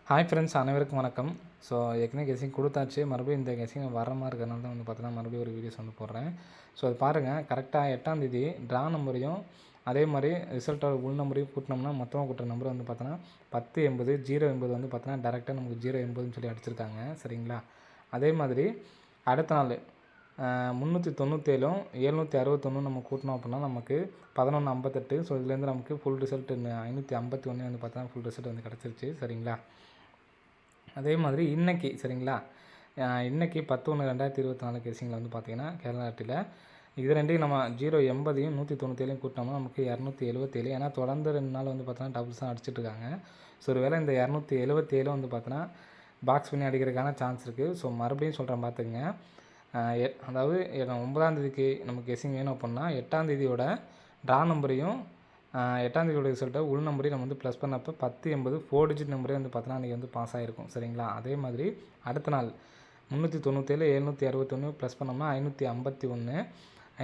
Hi friends, அனைவருக்கும் வணக்கம். So ஏற்கனவே கெஸ்ஸிங் கொடுத்தாச்சு. மறுபடியும் இந்த கெஸ்ஸிங் வர மாதிரி இருக்கிறனால தான் பார்த்தீங்கன்னா மறுபடியும் ஒரு வீடியோஸ் போடுறேன். ஸோ அது பாருங்கள், கரெக்டாக 8ஆம் தேதி ட்ரா நம்பரையும் அதே மாதிரி ரிசல்ட்டோட உள் நம்பரையும் கூட்டினோம்னா மொத்தமாக கூட்டுற நம்பர் பார்த்தோன்னா 1080 080 பார்த்தோன்னா டேரெக்டாக நமக்கு 080ன்னு சொல்லி அடிச்சிருக்காங்க. சரிங்களா? அதே மாதிரி அடுத்த நாள் 397ம் 761 நம்ம கூட்டினோம் அப்படின்னா நமக்கு 1158. ஸோ இதுலேருந்து நமக்கு ஃபுல் ரிசல்ட் 551 பார்த்தோன்னா ஃபுல் ரிசல்ட் கிடச்சிருச்சு. சரிங்களா? அதே மாதிரி இன்றைக்கி சரிங்களா, இன்றைக்கி 10/1/2024 கேசிங்கில் பார்த்திங்கன்னா கேரளா லாட்டரியில் இது ரெண்டையும் நம்ம 080யும் 197யும் கூட்டினோம்னா நமக்கு 277. ஏன்னா தொடர்ந்து 2 நாள் பார்த்தோன்னா டபுள்ஸ் தான் அடிச்சிட்ருக்காங்க. ஸோ ஒரு வேளை இந்த 277 பார்த்தோன்னா பாக்ஸ் பண்ணி அடிக்கிறதுக்கான சான்ஸ் இருக்குது. ஸோ மறுபடியும் சொல்கிறேன் பார்த்துக்குங்க. அதாவது 9ஆம் தேதிக்கு நமக்கு கெஸ்ஸிங் வேணும் அப்படின்னா 8ஆம் தேதியோட ட்ரா நம்பரையும் 8ஆம் தேதியோட ரிசல்ட்டை உள் நம்பரையும் நம்ம ப்ளஸ் பண்ணப்போ 1080 4 டிஜிட் நம்பரே பார்த்தோன்னா அன்றைக்கி பாஸ் ஆகிருக்கும். சரிங்களா? அதே மாதிரி அடுத்த நாள் 397 761 ப்ளஸ் பண்ணோம்னா 551.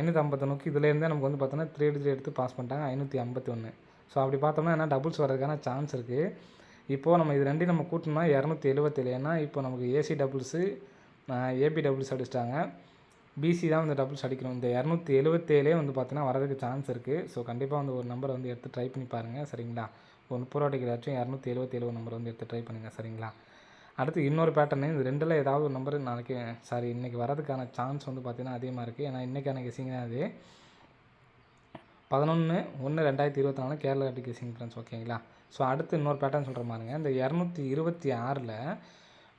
551க்கு இதுலேருந்தே நமக்கு பார்த்தோன்னா 3 டிஜிட் எடுத்து பாஸ் பண்ணிட்டாங்க 551. ஸோ அப்படி பார்த்தோம்னா என்ன டபுள்ஸ் வர்றதுக்கான சான்ஸ் இருக்குது. இப்போது நம்ம இது ரெண்டையும் நம்ம கூட்டினோம்னா 277. ஏன்னா இப்போ நமக்கு ஏசி டபுள்ஸு ஏபி டபுள்ஸ் அடிச்சிட்டாங்க. பிசி தான் டபுள்ஸ் அடிக்கணும். இந்த 277 பார்த்தீங்கன்னா வரதுக்கு சான்ஸ் இருக்குது. ஸோ கண்டிப்பாக ஒரு நம்பரை எடுத்து ட்ரை பண்ணி பாருங்கள். சரிங்களா? ஒரு 30 ரூபா டிக்கெட்டாச்சும் 277 நம்பர் எடுத்து ட்ரை பண்ணுங்கள். சரிங்களா? அடுத்து இன்னொரு பேட்டர்னு இந்த ரெண்டில் ஏதாவது ஒரு நம்பர் இன்றைக்கி வரதுக்கான சான்ஸ் பார்த்தீங்கன்னா அதிகமாக இருக்குது. ஏன்னா இன்றைக்கான கெஸ்ஸிங் தான் அது 11/1/2024 கேரளா லாட்டரி கெஸ்ஸிங் ஃப்ரெண்ட்ஸ். ஓகேங்களா? ஸோ அடுத்து இன்னொரு பேட்டர்ன் சொல்கிற மாதிரிங்க, இந்த 226ல்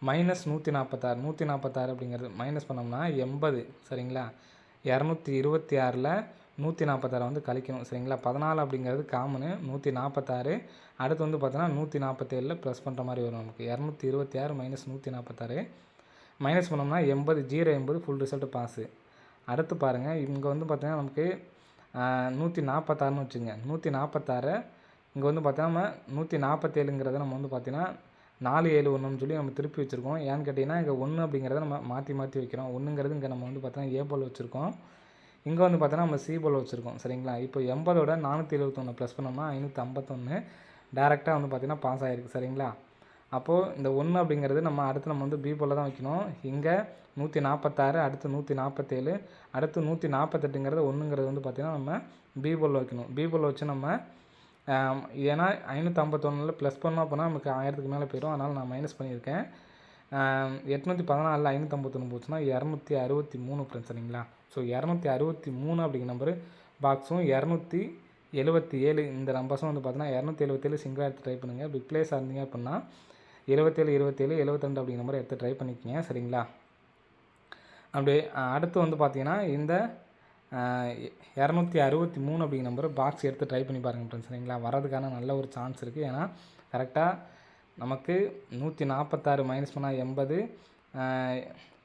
-146 146 அப்படிங்கிறது மைனஸ் பண்ணோம்னா 80. சரிங்களா? 226ல் 146 கழிக்கணும். சரிங்களா? 14 அப்படிங்கிறது காமனு 146. அடுத்து பார்த்தோன்னா 147 ப்ளஸ் பண்ணுற மாதிரி வரும். நமக்கு 226 - 146 மைனஸ் பண்ணோம்னா 80 080 ஃபுல் ரிசல்ட் பாஸு. அடுத்து பாருங்கள், இங்கே பார்த்தீங்கன்னா நமக்கு 146ன்னு வச்சுங்க. 146 இங்கே பார்த்தோன்னா 147ங்கிறத நம்ம பார்த்தீங்கன்னா 471 சொல்லி நம்ம திருப்பி வச்சுருக்கோம். ஏன்னு கேட்டிங்கன்னா இங்கே 1 அப்படிங்கிறத நம்ம மாற்றி வைக்கிறோம். 1ங்கிறது இங்கே நம்ம பார்த்தோன்னா ஏ போல் வச்சுருக்கோம். இங்கே பார்த்தோன்னா நம்ம சி போல் வச்சுருக்கோம். சரிங்களா? இப்போ 80ஓட 471 ப்ளஸ் பண்ணோம்னா 551 டேரெக்டாக பார்த்தீங்கன்னா பாஸ் ஆகிருக்கு. சரிங்களா? அப்போது இந்த 1 அப்படிங்கிறது நம்ம அடுத்து நம்ம பி போல் தான் வைக்கணும். இங்கே 146 அடுத்து 147 அடுத்து 148ங்கிறது 1ங்கிறது பார்த்தீங்கன்னா நம்ம பி போல் வைக்கணும். பி போல் வச்சு நம்ம ஏன்னா 551 ப்ளஸ் பண்ணோம் அப்படின்னா நமக்கு 1000க்கு மேலே போயிடும். அதனால் நான் மைனஸ் பண்ணியிருக்கேன். 814 551 போச்சுன்னா 263 ஃப்ரெண்ட்ஸ். சரிங்களா? ஸோ 263 அப்படிங்கிற நம்பரு பாக்ஸும் 277 இந்த நம்பர்ஸும் பார்த்தீங்கன்னா 277 சிங்கிளாக எடுத்து ட்ரை பண்ணுங்கள். பிக் பிளேஸாக இருந்தீங்க அப்படின்னா 77 27 72 அப்படிங்கிற நம்பரை எடுத்து ட்ரை பண்ணிக்கங்க. சரிங்களா? அப்படியே அடுத்து பார்த்தீங்கன்னா இந்த 263 அப்படிங்கிற நம்பர் பாக்ஸ் எடுத்து ட்ரை பண்ணி பாருங்கள் ஃப்ரெண்ட்ஸ். சரிங்களா? வரதுக்கான நல்ல ஒரு சான்ஸ் இருக்குது. ஏன்னா கரெக்டாக நமக்கு 146 மைனஸ் பண்ணால் 80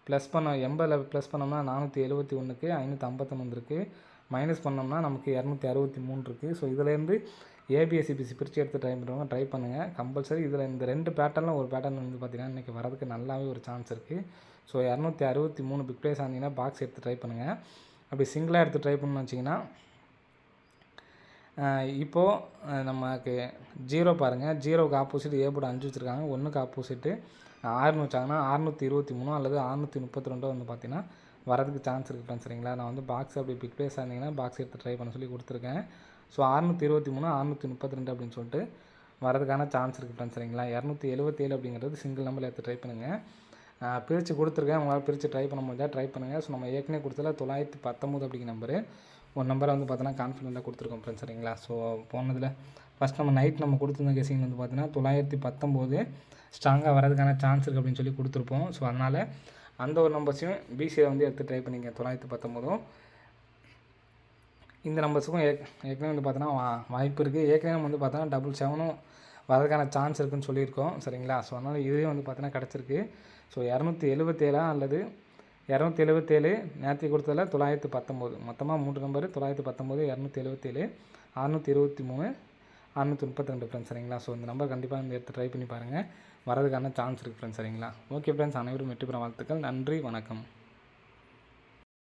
ப்ளஸ் பண்ண 80 ப்ளஸ் பண்ணோம்னா 471க்கு 551 வந்திருக்கு. மைனஸ் பண்ணோம்னா நமக்கு 263 இருக்குது. ஸோ இதுலேருந்து ஏபிஎஸ்சிபிசி பிரித்து எடுத்து ட்ரை பண்ணுறவங்க ட்ரை பண்ணுங்கள். கம்பல்சரி இதில் இந்த 2 பேட்டர்னில் ஒரு பேட்டர்ன் பார்த்திங்கன்னா இன்றைக்கி வரதுக்கு நல்லாவே ஒரு சான்ஸ் இருக்குது. ஸோ 263 பிக் ப்ளேஸ் ஆனீங்கன்னா பாக்ஸ் எடுத்து ட்ரை பண்ணுங்கள். அப்படி சிங்கிளாக எடுத்து ட்ரை பண்ணணும்னு வச்சிங்கன்னா இப்போது நமக்கு 0 பாருங்கள், 0க்கு ஆப்போசிட் ஏ போர்டு 5 வச்சுருக்காங்க. 1க்கு ஆப்போசிட்டு 6ன்னு வச்சாங்கன்னா 623 அல்லது 632 பார்த்தீங்கன்னா வரதுக்கு சான்ஸ் இருக்குது ஃப்ரெண்ட்ஸ். சரிங்களா? நான் பாக்ஸ் அப்படி பிக் ப்ளேஸ் ஆனீங்கன்னா பாக்ஸ் எடுத்து ட்ரை பண்ண சொல்லி கொடுத்துருக்கேன். ஸோ 623 632 அப்படின்னு சொல்லிட்டு வரதுக்கான சான்ஸ் இருக்குது ஃப்ரெண்ட்ஸ். சரிங்களா? 277 அப்படிங்கிறது சிங்கிள் நம்பரில் எடுத்து ட்ரை பண்ணுங்கள். பிரித்து கொடுத்துருக்கேன். உங்களால் பிரித்து ட்ரை பண்ண முடியாது ட்ரை பண்ணுங்கள். ஸோ நம்ம ஏற்கனவே கொடுத்ததில் 919 அப்படிங்கிற நம்பரு ஒரு நம்பரை பார்த்தோன்னா கான்ஃபிடென்ட்டாக கொடுத்துருக்கோம் ஃப்ரெண்ட்ஸ். சரிங்களா? ஸோ போனதில் ஃபஸ்ட் நம்ம நைட் நம்ம கொடுத்துருந்த கெஸிங் பார்த்தீங்கன்னா 919 ஸ்ட்ராங்காக வரதுக்கான சான்ஸ் இருக்குது அப்படின்னு சொல்லி கொடுத்துருப்போம். ஸோ அதனால் அந்த ஒரு நம்பர்ஸையும் பிசியை எடுத்து ட்ரை பண்ணிங்க. 919 இந்த நம்பர்ஸுக்கும் ஏற்கனவே பார்த்தோன்னா வாய்ப்பு இருக்குது. ஏற்கனவே பார்த்தோன்னா 777 வரதுக்கான சான்ஸ் இருக்குதுன்னு சொல்லியிருக்கோம். சரிங்களா? ஸோ அதனால் இதையும் பார்த்தோன்னா கிடச்சிருக்கு. ஸோ 277 அல்லது 277 நேற்று கொடுத்ததில் 919 மொத்தமாக 3 நம்பர் 919 277 623 632 ஃப்ரெண்ட்ஸ். சரிங்களா? ஸோ இந்த நம்பர் கண்டிப்பாக எடுத்து ட்ரை பண்ணி பாருங்கள். வரதுக்கான சான்ஸ் இருக்குது ஃப்ரெண்ட்ஸ். சரிங்களா? ஓகே ஃப்ரெண்ட்ஸ், அனைவரும் வெற்றி பெற வாழ்த்துக்கள். நன்றி, வணக்கம்.